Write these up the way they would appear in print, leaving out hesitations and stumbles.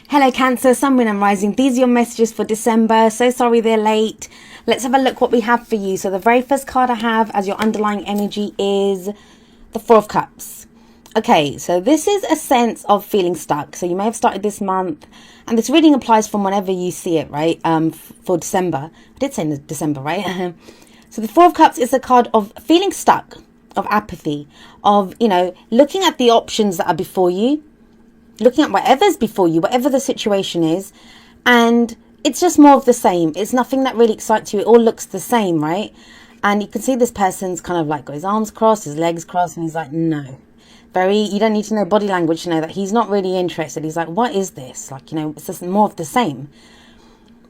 Hello Cancer, Sun, Moon and Rising. These are your messages for December. So sorry they're late. Let's have a look what we have for you. So the very first card I have as your underlying energy is the Four of Cups. Okay, so this is a sense of feeling stuck. So you may have started this month, and this reading applies from whenever you see it, right? For December. I did say December, right? So the Four of Cups is a card of feeling stuck, of apathy, of, looking at the options that are before you, looking at whatever's before you, whatever the situation is, and it's just more of the same. It's nothing that really excites you. It all looks the same, right? And you can see this person's kind of like got his arms crossed, his legs crossed, and he's like, no. You don't need to know body language to know that he's not really interested. He's like, what is this? Like, it's just more of the same.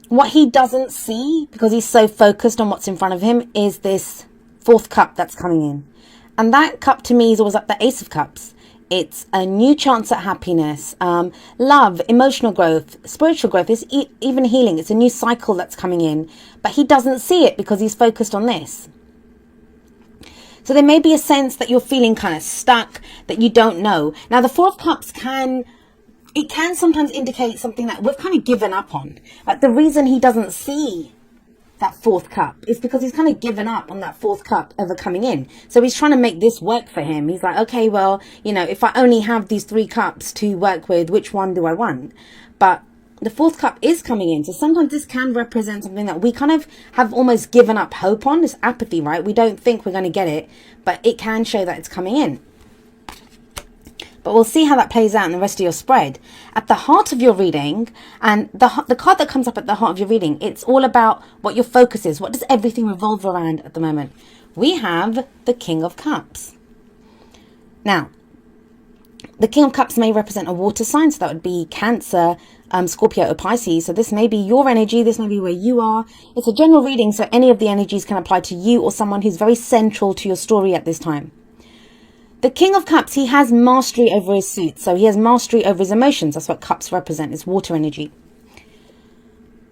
What he doesn't see, because he's so focused on what's in front of him, is this fourth cup that's coming in. And that cup to me is always like the Ace of Cups. It's a new chance at happiness, love, emotional growth, spiritual growth, it's even healing. It's a new cycle that's coming in, but he doesn't see it because he's focused on this. So there may be a sense that you're feeling kind of stuck, that you don't know. Now the Four of Cups can sometimes indicate something that we've kind of given up on. Like the reason he doesn't see that fourth cup is because he's kind of given up on that fourth cup ever coming in. So he's trying to make this work for him. He's like, okay, well, if I only have these three cups to work with, which one do I want? But the fourth cup is coming in. So sometimes this can represent something that we kind of have almost given up hope on. This apathy, right? We don't think we're going to get it, but it can show that it's coming in. But we'll see how that plays out in the rest of your spread. At the heart of your reading, and the card that comes up at the heart of your reading, it's all about what your focus is. What does everything revolve around at the moment? We have the King of Cups. Now, the King of Cups may represent a water sign, so that would be Cancer, Scorpio or Pisces. So this may be your energy, this may be where you are. It's a general reading, so any of the energies can apply to you or someone who's very central to your story at this time. The King of Cups, he has mastery over his suit. So he has mastery over his emotions. That's what cups represent. It's water energy.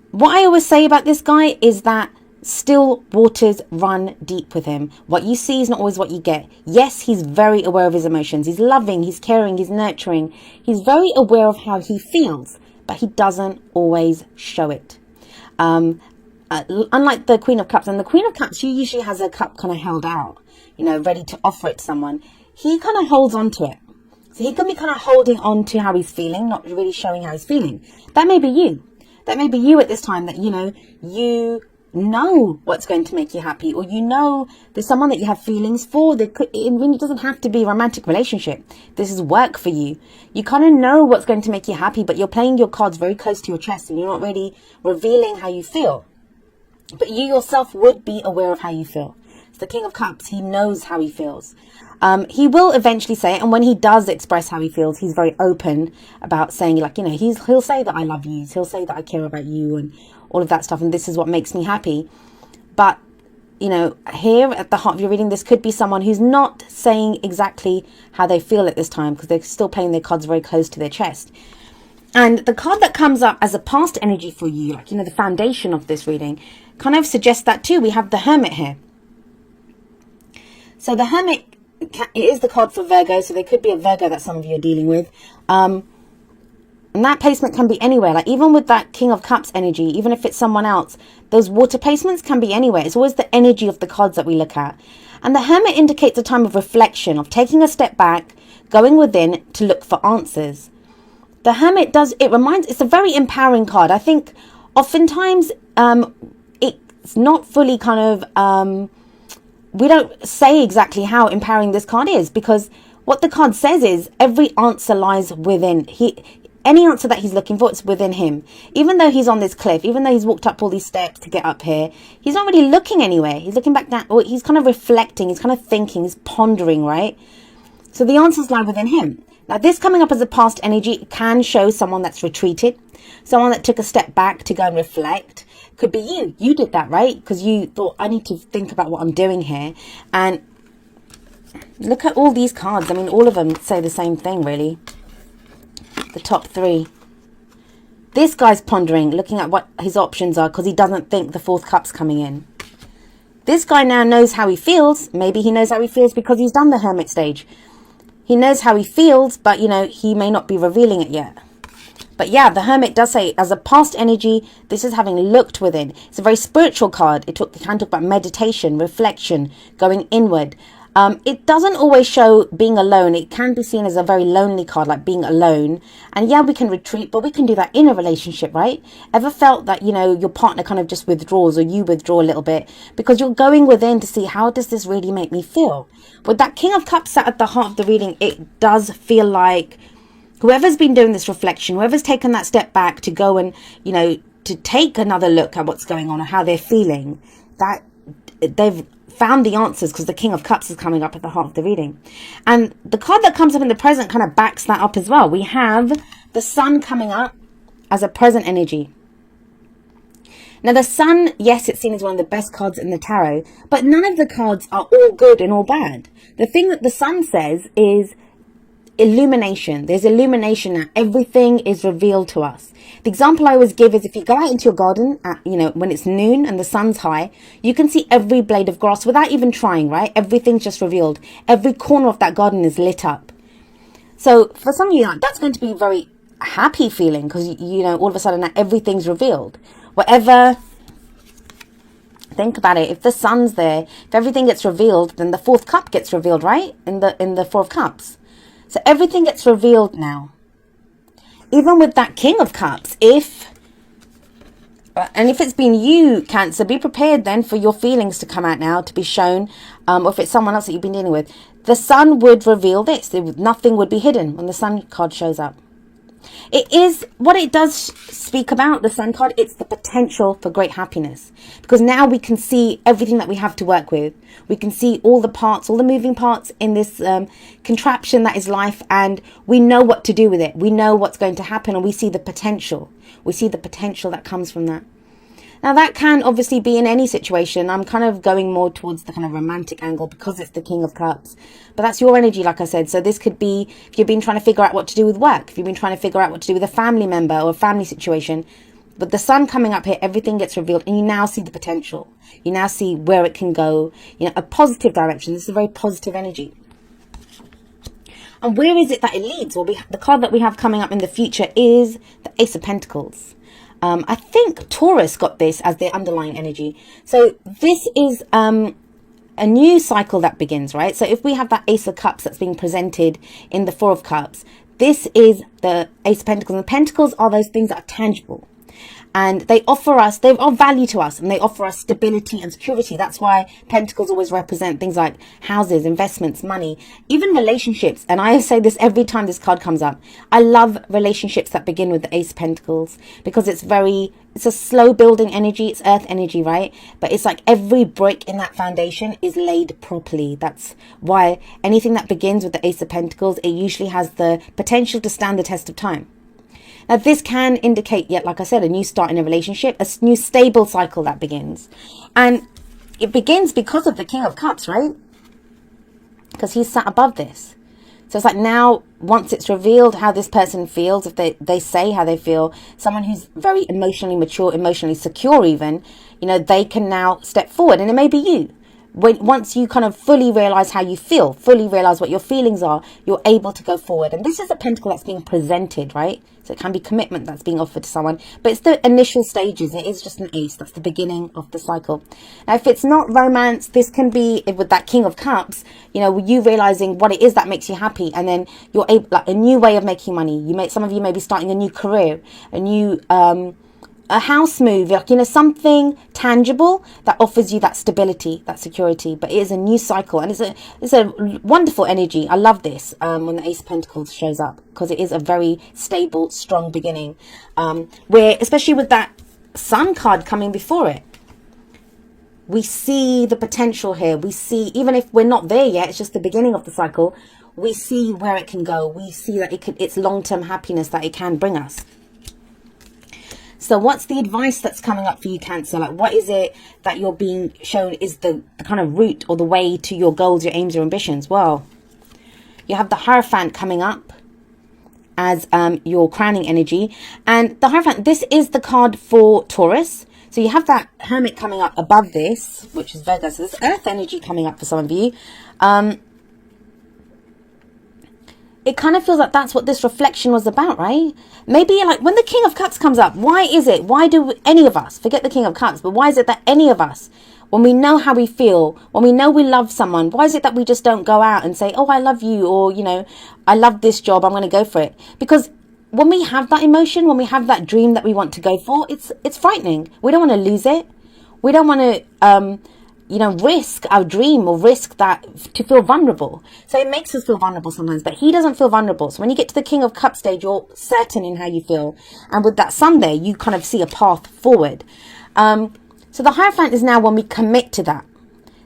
What I always say about this guy is that still waters run deep with him. What you see is not always what you get. Yes, he's very aware of his emotions. He's loving, he's caring, he's nurturing. He's very aware of how he feels, but he doesn't always show it. Unlike the Queen of Cups. And the Queen of Cups, she usually has her cup kind of held out, ready to offer it to someone. He kind of holds on to it. So he can be kind of holding on to how he's feeling, not really showing how he's feeling. That may be you. That may be you at this time that, you know what's going to make you happy, or there's someone that you have feelings for. It really doesn't have to be a romantic relationship. This is work for you. You kind of know what's going to make you happy, but you're playing your cards very close to your chest and you're not really revealing how you feel. But you yourself would be aware of how you feel. It's the King of Cups. He knows how he feels. He will eventually say it, and when he does express how he feels, he's very open about saying, he'll say that I love you, he'll say that I care about you, and all of that stuff, and this is what makes me happy. But, here at the heart of your reading, this could be someone who's not saying exactly how they feel at this time, because they're still playing their cards very close to their chest. And the card that comes up as a past energy for you, the foundation of this reading, kind of suggests that too. We have the Hermit here. So the Hermit, it is the card for Virgo, so there could be a Virgo that some of you are dealing with. And that placement can be anywhere. Even with that King of Cups energy, even if it's someone else, those water placements can be anywhere. It's always the energy of the cards that we look at. And the Hermit indicates a time of reflection, of taking a step back, going within to look for answers. The Hermit it's a very empowering card. I think oftentimes it's not fully we don't say exactly how empowering this card is, because what the card says is every answer lies within. Any answer that he's looking for, it's within him. Even though he's on this cliff, even though he's walked up all these steps to get up here, he's not really looking anywhere. He's looking back down, or he's kind of reflecting, he's kind of thinking, he's pondering, right? So the answers lie within him. Now, this coming up as a past energy can show someone that's retreated, someone that took a step back to go and reflect. Could be you. You did that, right? Because you thought, I need to think about what I'm doing here. And look at all these cards. All of them say the same thing, really. The top three. This guy's pondering, looking at what his options are, because he doesn't think the fourth cup's coming in. This guy now knows how he feels. Maybe he knows how he feels because he's done the Hermit stage. He knows how he feels, but, he may not be revealing it yet. But yeah, the Hermit does say, as a past energy, this is having looked within. It's a very spiritual card. It can talk about meditation, reflection, going inward. It doesn't always show being alone. It can be seen as a very lonely card, like being alone. And yeah, we can retreat, but we can do that in a relationship, right? Ever felt that, your partner kind of just withdraws, or you withdraw a little bit because you're going within to see, how does this really make me feel? With that King of Cups sat at the heart of the reading, it does feel like whoever's been doing this reflection, whoever's taken that step back to go and, to take another look at what's going on or how they're feeling, that they've found the answers, because the King of Cups is coming up at the heart of the reading. And the card that comes up in the present kind of backs that up as well. We have the Sun coming up as a present energy. Now the Sun, yes, it's seen as one of the best cards in the tarot, but none of the cards are all good and all bad. The thing that the Sun says is illumination. There's illumination now. Everything is revealed to us. The example I always give is, if you go out into your garden at, when it's noon and the sun's high, you can see every blade of grass without even trying, right? Everything's just revealed. Every corner of that garden is lit up. So for some of you, that's going to be a very happy feeling, because, all of a sudden now everything's revealed. Whatever, think about it. If the sun's there, if everything gets revealed, then the fourth cup gets revealed, right? In the Four of Cups. So everything gets revealed now. Even with that King of Cups, if it's been you, Cancer, be prepared then for your feelings to come out now, to be shown, or if it's someone else that you've been dealing with. The Sun would reveal this. Nothing would be hidden when the Sun card shows up. It is what it does speak about, the Sun card. It's the potential for great happiness, because now we can see everything that we have to work with. We can see all the parts, all the moving parts in this contraption that is life, and we know what to do with it. We know what's going to happen, and we see the potential. We see the potential that comes from that. Now that can obviously be in any situation. I'm kind of going more towards the kind of romantic angle because it's the King of Cups. But that's your energy, like I said. So this could be if you've been trying to figure out what to do with work, if you've been trying to figure out what to do with a family member or a family situation. But the Sun coming up here, everything gets revealed, and you now see the potential. You now see where it can go, a positive direction. This is a very positive energy. And where is it that it leads? Well, the card that we have coming up in the future is the Ace of Pentacles. I think Taurus got this as their underlying energy. So this is a new cycle that begins, right? So if we have that Ace of Cups that's being presented in the Four of Cups, this is the Ace of Pentacles. And the Pentacles are those things that are tangible. And they are value to us, and they offer us stability and security. That's why Pentacles always represent things like houses, investments, money, even relationships. And I say this every time this card comes up. I love relationships that begin with the Ace of Pentacles, because it's a slow building energy. It's earth energy, right? But it's like every brick in that foundation is laid properly. That's why anything that begins with the Ace of Pentacles, it usually has the potential to stand the test of time. Now, this can indicate, yet, like I said, a new start in a relationship, a new stable cycle that begins. And it begins because of the King of Cups, right? Because he's sat above this. So it's like now, once it's revealed how this person feels, if they say how they feel, someone who's very emotionally mature, emotionally secure even, they can now step forward. And it may be you. Once you kind of fully realize how you feel, fully realize what your feelings are, you're able to go forward. And this is a pentacle that's being presented, right? So it can be commitment that's being offered to someone, but it's the initial stages. It is just an ace. That's the beginning of the cycle. Now, if it's not romance, this can be with that King of Cups, you realizing what it is that makes you happy. And then you're able, like a new way of making money. Some of you may be starting a new career, a new, a house move, something tangible that offers you that stability, that security. But it is a new cycle, and it's a wonderful energy. I love this when the Ace of Pentacles shows up, because it is a very stable, strong beginning. Where, especially with that Sun card coming before it, we see the potential here. We see, even if we're not there yet, it's just the beginning of the cycle. We see where it can go. We see that it's long-term happiness that it can bring us. So what's the advice that's coming up for you, Cancer? Like, what is it that you're being shown is the kind of route or the way to your goals, your aims, your ambitions? Well, you have the Hierophant coming up as your crowning energy. And the Hierophant, this is the card for Taurus. So you have that Hermit coming up above this, which is Virgo. So there's earth energy coming up for some of you. it kind of feels like that's what this reflection was about, right? Maybe like when the King of Cups comes up, why do any of us, forget the King of Cups, but why is it that any of us, when we know how we feel, when we know we love someone, why is it that we just don't go out and say, oh, I love you, or, you know, I love this job, I'm going to go for it? Because when we have that emotion, when we have that dream that we want to go for, it's frightening. We don't want to lose it. We don't want to, risk our dream or risk that to feel vulnerable. So it makes us feel vulnerable sometimes, but he doesn't feel vulnerable. So when you get to the King of Cups stage, you're certain in how you feel. And with that Sun there, you kind of see a path forward. So the Hierophant is now when we commit to that.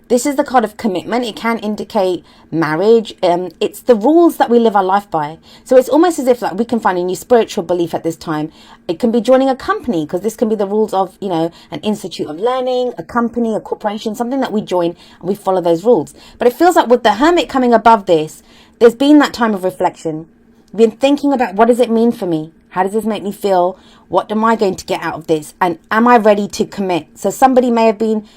This is the card of commitment. It can indicate marriage. It's the rules that we live our life by. So it's almost as if like we can find a new spiritual belief at this time. It can be joining a company, because this can be the rules of, you know, an institute of learning, a company, a corporation, something that we join and we follow those rules. But it feels like with the Hermit coming above this, there's been that time of reflection. Been thinking about, what does it mean for me? How does this make me feel? What am I going to get out of this? And am I ready to commit? So somebody may have been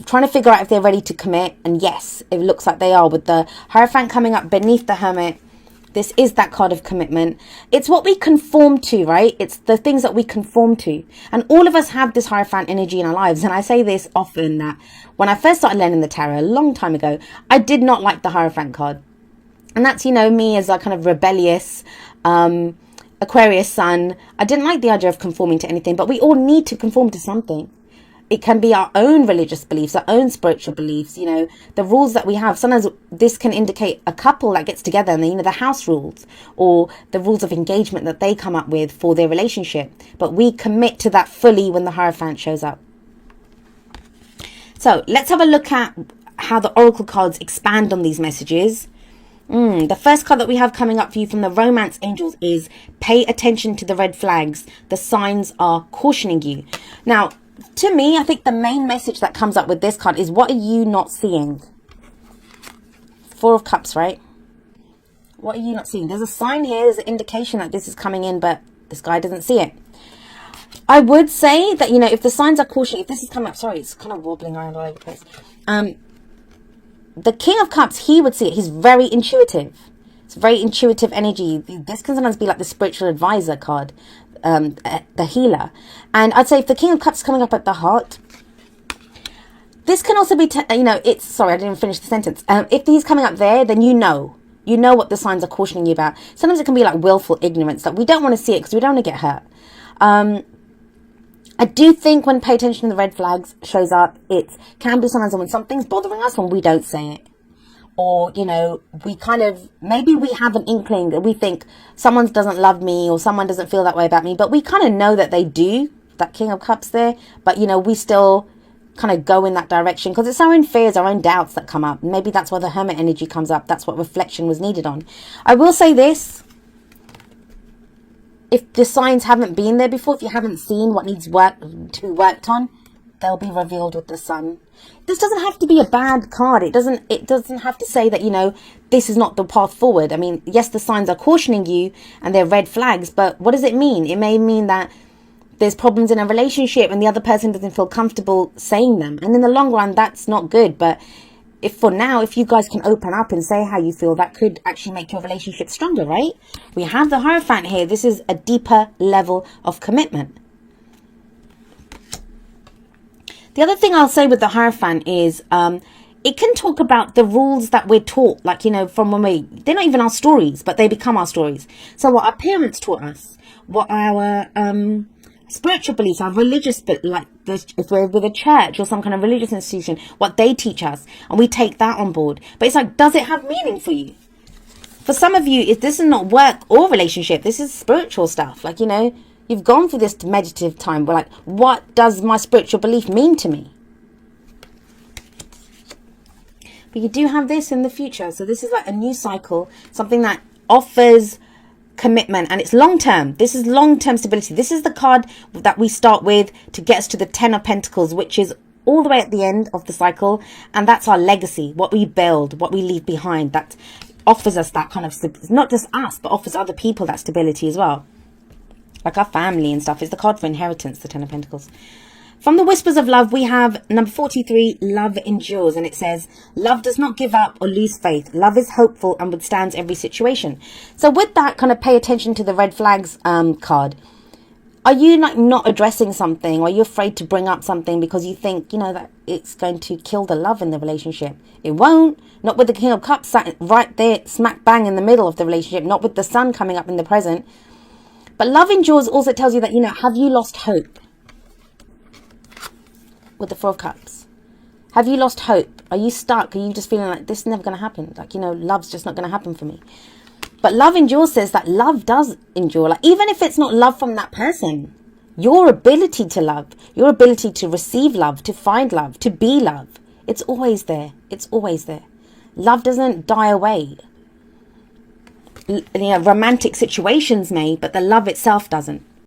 trying to figure out if they're ready to commit, and yes, it looks like they are. With the Hierophant coming up beneath the Hermit, this is that card of commitment. It's what we conform to, right? It's the things that we conform to, and all of us have this Hierophant energy in our lives. And I say this often, that when I first started learning the tarot a long time ago, I did not like the Hierophant card, and that's, you know, me as a kind of rebellious Aquarius sun. I didn't like the idea of conforming to anything, but we all need to conform to something. It can be our own religious beliefs, our own spiritual beliefs, you know, the rules that we have. Sometimes this can indicate a couple that gets together and, you know, the house rules or the rules of engagement that they come up with for their relationship. But we commit to that fully when the Hierophant shows up. So let's have a look at how the Oracle cards expand on these messages. The first card that we have coming up for you from the Romance Angels is pay attention to the red flags. The signs are cautioning you. Now, to me, I think the main message that comes up with this card is, what are you not seeing? Four of Cups, right? What are you not seeing? There's a sign here, there's an indication that this is coming in, but this guy doesn't see it. I would say that, you know, if the signs are cautioning, if this is coming up, sorry, it's kind of wobbling around all over the place. The King of Cups, he would see it. He's very intuitive. It's very intuitive energy. This can sometimes be like the spiritual advisor card. The healer. And I'd say if the King of Cups is coming up at the heart, this can also be, sorry, I didn't finish the sentence. If he's coming up there, then you know what the signs are cautioning you about. Sometimes it can be like willful ignorance, that we don't want to see it because we don't want to get hurt. I do think when pay attention to the red flags shows up, it can be sometimes when something's bothering us when we don't say it. Or, you know, we kind of, maybe we have an inkling that we think someone doesn't love me or someone doesn't feel that way about me, but we kind of know that they do, that King of Cups there, but, you know, we still kind of go in that direction because it's our own fears, our own doubts that come up. Maybe that's why the Hermit energy comes up. That's what reflection was needed on. I will say this. If the signs haven't been there before, if you haven't seen what needs to be worked on, they'll be revealed with the Sun. This doesn't have to be a bad card. It doesn't have to say that, you know, this is not the path forward. I mean, yes, the signs are cautioning you and they're red flags, but what does it mean? It may mean that there's problems in a relationship and the other person doesn't feel comfortable saying them. And in the long run, that's not good. But if for now, if you guys can open up and say how you feel, that could actually make your relationship stronger, right? We have the Hierophant here. This is a deeper level of commitment. The other thing I'll say with the Hierophant is it can talk about the rules that we're taught, like, you know, from when they're not even our stories, but they become our stories. So what our parents taught us, what our spiritual beliefs, our religious, like if we're with a church or some kind of religious institution, what they teach us, and we take that on board. But it's like, does it have meaning for you? For some of you, this is not work or relationship. This is spiritual stuff. Like, you know, you've gone through this meditative time. We're like, what does my spiritual belief mean to me? But you do have this in the future. So this is like a new cycle, something that offers commitment, and it's long term. This is long term stability. This is the card that we start with to get us to the Ten of Pentacles, which is all the way at the end of the cycle. And that's our legacy, what we build, what we leave behind. That offers us that kind of, not just us, but offers other people that stability as well. Like our family and stuff. It's the card for inheritance, the Ten of Pentacles. From the Whispers of Love, we have number 43, Love Endures. And it says, love does not give up or lose faith. Love is hopeful and withstands every situation. So with that, kind of pay attention to the red flags card. Are you like not addressing something? Or are you afraid to bring up something because you think, you know, that it's going to kill the love in the relationship? It won't. Not with the King of Cups sat right there, smack bang in the middle of the relationship. Not with the sun coming up in the present. But love endures also tells you that, you know, have you lost hope? With the Four of Cups, have you lost hope? Are you stuck? Are you just feeling like this is never going to happen? Like, you know, love's just not going to happen for me. But love endures says that love does endure. Like, even if it's not love from that person, your ability to love, your ability to receive love, to find love, to be love, it's always there. It's always there. Love doesn't die away. You know, romantic situations may, but the love itself doesn't.